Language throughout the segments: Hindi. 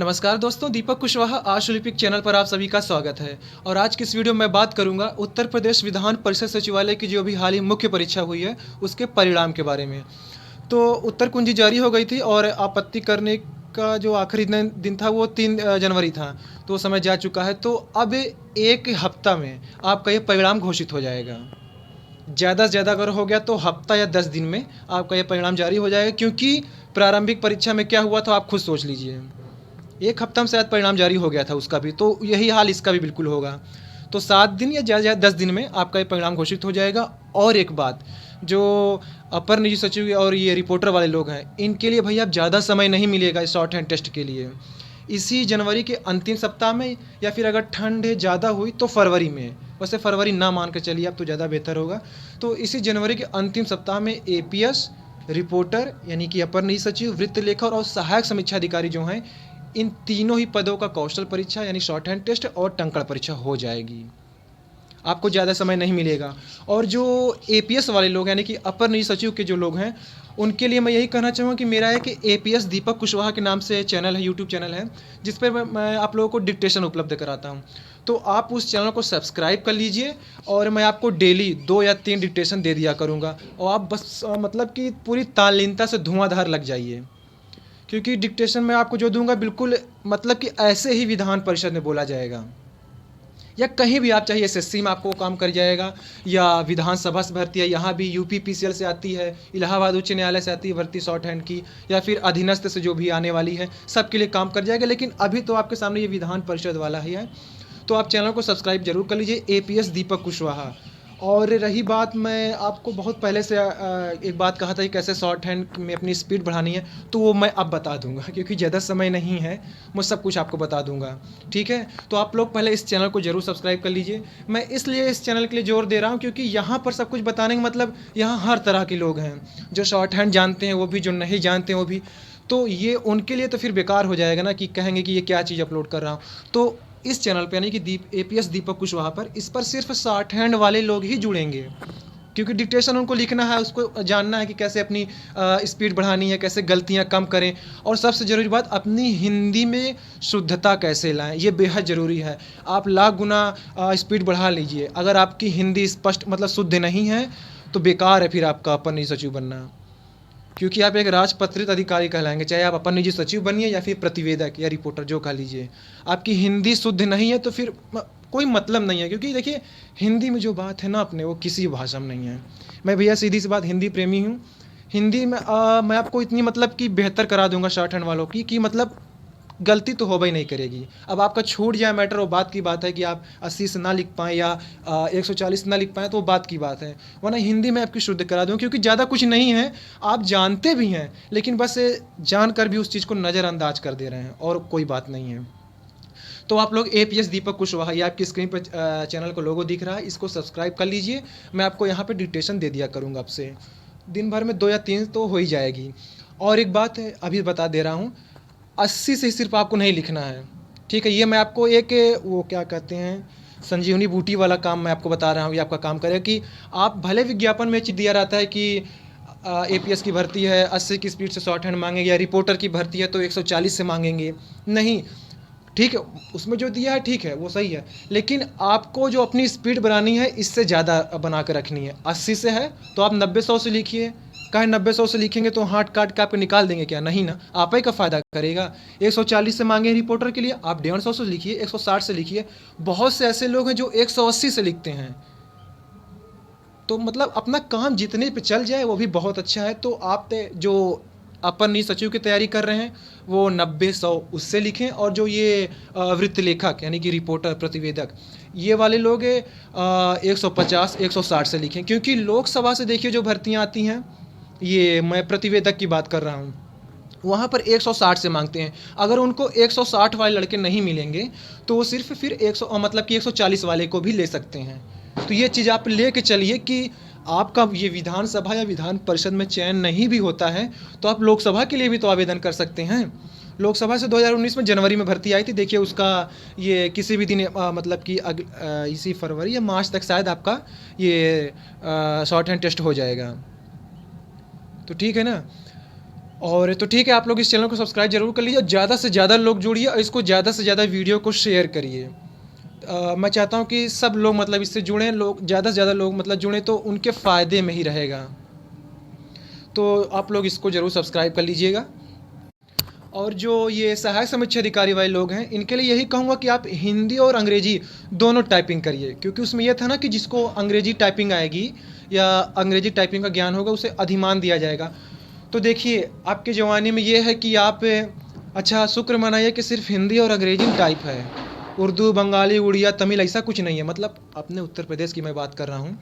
नमस्कार दोस्तों, दीपक कुशवाहा आज ओलंपिक चैनल पर आप सभी का स्वागत है। और आज की इस वीडियो में मैं बात करूंगा उत्तर प्रदेश विधान परिषद सचिवालय की जो भी हाल ही मुख्य परीक्षा हुई है उसके परिणाम के बारे में। तो उत्तर कुंजी जारी हो गई थी और आपत्ति करने का जो आखिरी दिन था वो 3 जनवरी था। तो समय जा चुका है, तो अब एक हफ्ता में आपका ये परिणाम घोषित हो जाएगा। ज़्यादा से ज़्यादा अगर हो गया तो हफ्ता या 10 दिन में आपका ये परिणाम जारी हो जाएगा, क्योंकि प्रारंभिक परीक्षा में क्या हुआ था आप खुद सोच लीजिए। एक हफ्ता में शायद परिणाम जारी हो गया था उसका भी, तो यही हाल इसका भी बिल्कुल होगा। तो 7 दिन या ज़्यादा ज़्यादा 10 दिन में आपका ये परिणाम घोषित हो जाएगा। और एक बात, जो अपर निजी सचिव और ये रिपोर्टर वाले लोग हैं, इनके लिए भैया अब ज़्यादा समय नहीं मिलेगा इस शॉर्ट हैंड टेस्ट के लिए। इसी जनवरी के अंतिम सप्ताह में, या फिर अगर ठंड ज़्यादा हुई तो फरवरी में, वैसे फरवरी ना मान कर चलिए आप तो ज़्यादा बेहतर होगा। तो इसी जनवरी के अंतिम सप्ताह में एपीएस, रिपोर्टर यानी कि अपर निजी सचिव, वृत्त लेखक और सहायक समीक्षा अधिकारी जो हैं, इन तीनों ही पदों का कौशल परीक्षा यानी शॉर्ट हैंड टेस्ट और टंकण परीक्षा हो जाएगी। आपको ज़्यादा समय नहीं मिलेगा। और जो एपीएस वाले लोग यानी कि अपर निजी सचिव के जो लोग हैं, उनके लिए मैं यही कहना चाहूँगा कि मेरा है कि एपीएस दीपक कुशवाहा के नाम से चैनल है, यूट्यूब चैनल है, जिस पर मैं आप लोगों को डिक्टेशन उपलब्ध कराता हूँ। तो आप उस चैनल को सब्सक्राइब कर लीजिए और मैं आपको डेली 2 या 3 डिक्टेशन दे दिया करूँगा। और आप बस मतलब कि पूरी तालीनता से धुआंधार लग जाइए, क्योंकि डिक्टेशन में आपको जो दूंगा बिल्कुल मतलब कि ऐसे ही विधान परिषद में बोला जाएगा, या कहीं भी आप चाहिए। एसएससी में आपको काम कर जाएगा, या विधानसभा से भर्ती है, यहाँ भी यूपीपीसीएल से आती है, इलाहाबाद उच्च न्यायालय से आती है भर्ती शॉर्ट हैंड की, या फिर अधीनस्थ से जो भी आने वाली है, सबके लिए काम कर जाएगा। लेकिन अभी तो आपके सामने ये विधान परिषद वाला ही है। तो आप चैनल को सब्सक्राइब जरूर कर लीजिए, एपीएस दीपक कुशवाहा। और रही बात, मैं आपको बहुत पहले से एक बात कहा था कि कैसे शॉर्ट हैंड में अपनी स्पीड बढ़ानी है, तो वो मैं अब बता दूंगा, क्योंकि ज़्यादा समय नहीं है, मैं सब कुछ आपको बता दूंगा। ठीक है, तो आप लोग पहले इस चैनल को जरूर सब्सक्राइब कर लीजिए। मैं इसलिए इस चैनल के लिए जोर दे रहा हूँ क्योंकि यहाँ पर सब कुछ बताने का मतलब, यहाँ हर तरह के लोग हैं, जो शॉर्ट हैंड जानते हैं वो भी, जो नहीं जानते हैं वो भी। तो ये उनके लिए तो फिर बेकार हो जाएगा ना, कि कहेंगे कि ये क्या चीज़ अपलोड कर रहा हूँ। तो इस चैनल पे यानी कि एपीएस दीपक कुशवाहा पर, इस पर सिर्फ शॉर्ट हैंड वाले लोग ही जुड़ेंगे, क्योंकि डिक्टेशन उनको लिखना है, उसको जानना है कि कैसे अपनी स्पीड बढ़ानी है, कैसे गलतियां कम करें, और सबसे ज़रूरी बात, अपनी हिंदी में शुद्धता कैसे लाएं, ये बेहद ज़रूरी है। आप लाख गुना स्पीड बढ़ा लीजिए, अगर आपकी हिंदी स्पष्ट मतलब शुद्ध नहीं है तो बेकार है फिर आपका अपर निजी सचिव बनना, क्योंकि आप एक राजपत्रित अधिकारी कहलाएंगे, चाहे आप अपर निजी सचिव बनिए या फिर प्रतिवेदक या रिपोर्टर जो कह लीजिए। आपकी हिंदी शुद्ध नहीं है तो फिर कोई मतलब नहीं है, क्योंकि देखिए हिंदी में जो बात है ना अपने, वो किसी भाषा में नहीं है। मैं भैया सीधी सी बात हिंदी प्रेमी हूँ। हिंदी में मैं आपको इतनी मतलब कि बेहतर करा दूंगा शॉर्ट हैंड वालों की, कि मतलब गलती तो हो ही नहीं करेगी। अब आपका छूट जाए मैटर, वो बात की बात है कि आप 80 से ना लिख पाएँ या 140 ना लिख पाएँ, तो वो बात की बात है। वरना हिंदी में आपकी शुद्ध करा दूँ, क्योंकि ज़्यादा कुछ नहीं है, आप जानते भी हैं, लेकिन बस जानकर भी उस चीज़ को नज़रअंदाज कर दे रहे हैं, और कोई बात नहीं है। तो आप लोग एपीएस दीपक कुशवाहा, ये आपकी स्क्रीन पर चैनल को लोगो दिख रहा है, इसको सब्सक्राइब कर लीजिए। मैं आपको यहाँ पर डिक्टेशन दे दिया करूँगा, आपसे दिन भर में 2 या 3 तो हो ही जाएगी। और एक बात है, अभी बता दे रहा हूँ, 80 से सिर्फ आपको नहीं लिखना है। ठीक है, ये मैं आपको एक वो क्या कहते हैं, संजीवनी बूटी वाला काम मैं आपको बता रहा हूँ, ये आपका काम करेगा। कि आप भले विज्ञापन में चीज़ दिया रहता है कि एपीएस की भर्ती है 80 की स्पीड से शॉर्ट हैंड मांगेंगे, या रिपोर्टर की भर्ती है तो 140 से मांगेंगे, नहीं। ठीक है, उसमें जो दिया है ठीक है, वो सही है, लेकिन आपको जो अपनी स्पीड बनानी है इससे ज़्यादा बना कर रखनी है। 80 से है तो आप 90-100 से लिखिए। कहे 90-100 से लिखेंगे तो हाथ काट के आपको निकाल देंगे क्या? नहीं ना, आप ही का फ़ायदा करेगा। 140 से मांगे रिपोर्टर के लिए, आप 150 से लिखिए, 160 से लिखिए। बहुत से ऐसे लोग हैं जो 180 से लिखते हैं। तो मतलब अपना काम जितने पे चल जाए वो भी बहुत अच्छा है। तो आप जो अपर निजी सचिव की तैयारी कर रहे हैं वो 90-100 उससे लिखें, और जो ये वृत्त लेखक यानी कि रिपोर्टर, प्रतिवेदक, ये वाले लोग 150-160 से लिखें। क्योंकि लोकसभा से देखिए जो भर्तियां आती हैं, ये मैं प्रतिवेदक की बात कर रहा हूँ, वहाँ पर 160 से मांगते हैं। अगर उनको 160 वाले लड़के नहीं मिलेंगे तो वो सिर्फ फिर 100 मतलब कि 140 वाले को भी ले सकते हैं। तो ये चीज़ आप ले के चलिए कि आपका ये विधानसभा या विधान परिषद में चयन नहीं भी होता है तो आप लोकसभा के लिए भी तो आवेदन कर सकते हैं। लोकसभा से 2019 में जनवरी में भर्ती आई थी, देखिए उसका ये किसी भी दिन मतलब कि इसी फरवरी या मार्च तक शायद आपका ये शॉर्ट हैंड टेस्ट हो जाएगा। तो ठीक है ना। और तो ठीक है, आप लोग इस चैनल को सब्सक्राइब जरूर कर लीजिए और ज़्यादा से ज़्यादा लोग जुड़िए और इसको ज़्यादा से ज़्यादा वीडियो को शेयर करिए। मैं चाहता हूँ कि सब लोग मतलब इससे जुड़ें, लोग ज़्यादा से ज़्यादा लोग मतलब जुड़ें तो उनके फ़ायदे में ही रहेगा। तो आप लोग इसको ज़रूर सब्सक्राइब कर लीजिएगा। और जो ये सहायक समीक्षा अधिकारी वाले लोग हैं, इनके लिए यही कहूँगा कि आप हिंदी और अंग्रेजी दोनों टाइपिंग करिए, क्योंकि उसमें यह था ना कि जिसको अंग्रेजी टाइपिंग आएगी या अंग्रेजी टाइपिंग का ज्ञान होगा उसे अधिमान दिया जाएगा। तो देखिए, आपके ज़माने में ये है कि आप अच्छा शुक्र मनाइए कि सिर्फ हिंदी और अंग्रेजी टाइप है, उर्दू, बंगाली, उड़िया, तमिल ऐसा कुछ नहीं है। मतलब अपने उत्तर प्रदेश की मैं बात कर रहा हूँ,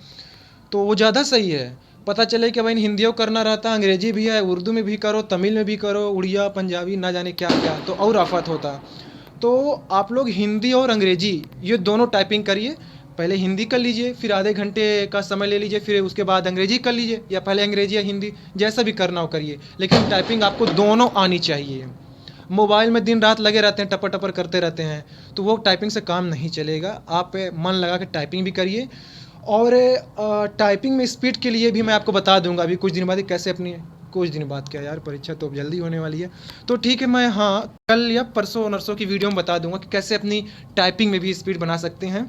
तो वो ज़्यादा सही है। पता चले कि भाई हिंदियों करना रहता, अंग्रेजी भी है, उर्दू में भी करो, तमिल में भी करो, उड़िया, पंजाबी, ना जाने क्या क्या, तो और आफत होता। तो आप लोग हिंदी और अंग्रेजी ये दोनों टाइपिंग करिए। पहले हिंदी कर लीजिए, फिर आधे घंटे का समय ले लीजिए, फिर उसके बाद अंग्रेजी कर लीजिए, या पहले अंग्रेजी या हिंदी, जैसा भी करना हो करिए, लेकिन टाइपिंग आपको दोनों आनी चाहिए। मोबाइल में दिन रात लगे रहते हैं, टपर टपर करते रहते हैं, तो वो टाइपिंग से काम नहीं चलेगा। आप मन लगा के टाइपिंग भी करिए। और टाइपिंग में स्पीड के लिए भी मैं आपको बता दूंगा अभी कुछ दिन बाद ही कैसे अपनी, कुछ दिन बाद क्या यार, परीक्षा तो अब जल्दी होने वाली है। तो ठीक है, मैं हाँ कल या परसों नरसों की वीडियो में बता दूंगा कि कैसे अपनी टाइपिंग में भी स्पीड बना सकते हैं।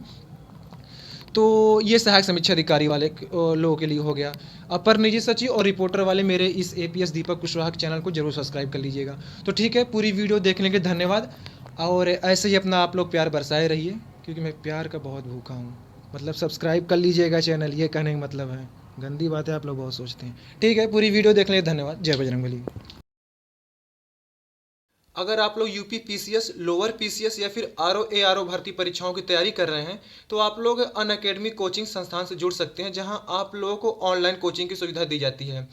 तो ये सहायक समीक्षा अधिकारी वाले लोगों के लिए हो गया। अपर निजी सचिव और रिपोर्टर वाले मेरे इस एपीएस दीपक कुशवाहा के चैनल को जरूर सब्सक्राइब कर लीजिएगा। तो ठीक है, पूरी वीडियो देखने के धन्यवाद। और ऐसे ही अपना आप लोग प्यार बरसाए रहिए, क्योंकि मैं प्यार का बहुत भूखा हूँ। मतलब सब्सक्राइब कर लीजिएगा चैनल, ये कहने का मतलब है। गंदी बात है, आप लोग बहुत सोचते हैं। ठीक है, पूरी वीडियो देखने के लिए धन्यवाद। जय बजरंगबली। अगर आप लोग यूपी पीसीएस, लोअर पीसीएस या फिर आरओ एआरओ भर्ती परीक्षाओं की तैयारी कर रहे हैं, तो आप लोग अनअकैडमी कोचिंग संस्थान से जुड़ सकते हैं, जहां आप लोगों को ऑनलाइन कोचिंग की सुविधा दी जाती है।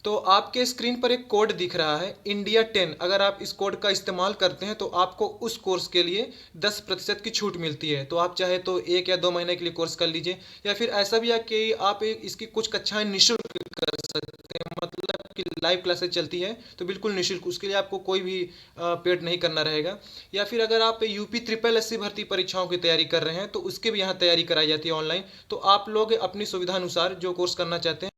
तो आपके स्क्रीन पर एक कोड दिख रहा है इंडिया 10। अगर आप इस कोड का इस्तेमाल करते हैं तो आपको उस कोर्स के लिए 10% की छूट मिलती है। तो आप चाहे तो 1 या 2 महीने के लिए कोर्स कर लीजिए, या फिर ऐसा भी है कि आप इसकी कुछ कक्षाएं निःशुल्क कर सकते हैं। मतलब कि लाइव क्लासेस चलती है तो बिल्कुल निःशुल्क, उसके लिए आपको कोई भी पेड नहीं करना रहेगा। या फिर अगर आप यूपी ट्रिपल एससी भर्ती परीक्षाओं की तैयारी कर रहे हैं तो उसके भी यहाँ तैयारी कराई जाती है ऑनलाइन। तो आप लोग अपनी सुविधा अनुसार जो कोर्स करना चाहते हैं